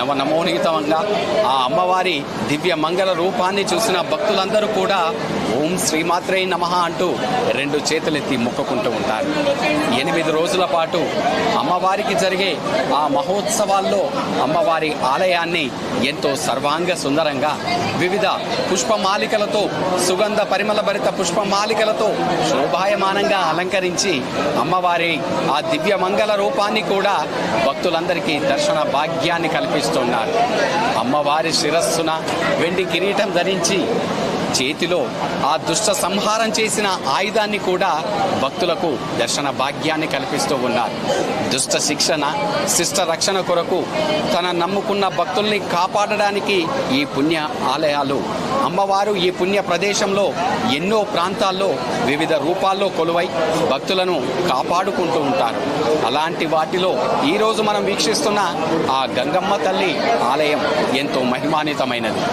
నవనమోనితంగా ఆ అమ్మవారి దివ్య మంగళ రూపాన్ని చూసిన భక్తులందరూ కూడా ఓం శ్రీమాత్రే నమః అంటూ రెండు చేతులెత్తి మొక్కుకుంటూ ఉంటారు. 8 రోజుల పాటు అమ్మవారికి జరిగే ఆ మహోత్సవాల్లో అమ్మవారి ఆలయాన్ని ఎంతో సర్వాంగ సుందరంగా వివిధ పుష్పమాలికలతో, సుగంధ పరిమళ భరిత పుష్పమాలికలతో శోభాయమానంగా అలంకరించి అమ్మవారి ఆ దివ్య మంగళ రూపాన్ని కూడా భక్తులందరికీ దర్శన భాగ్యాన్ని కల్పిస్తున్నారు. అమ్మవారి శిరస్సున వెండి కిరీటం ధరించి చేతిలో ఆ దుష్ట సంహారం చేసిన ఆయుధాన్ని కూడా భక్తులకు దర్శన భాగ్యాన్ని కల్పిస్తూ ఉన్నారు. దుష్ట శిక్షణ, శిష్ట రక్షణ కొరకు తన నమ్ముకున్న భక్తుల్ని కాపాడడానికి ఈ పుణ్య ఆలయాలు అమ్మవారు ఈ పుణ్య ప్రదేశంలో ఎన్నో ప్రాంతాల్లో వివిధ రూపాల్లో కొలువై భక్తులను కాపాడుకుంటూ ఉంటారు. అలాంటి వాటిలో ఈరోజు మనం వీక్షిస్తున్న ఆ గంగమ్మ తల్లి ఆలయం ఎంతో మహిమాన్వితమైనది.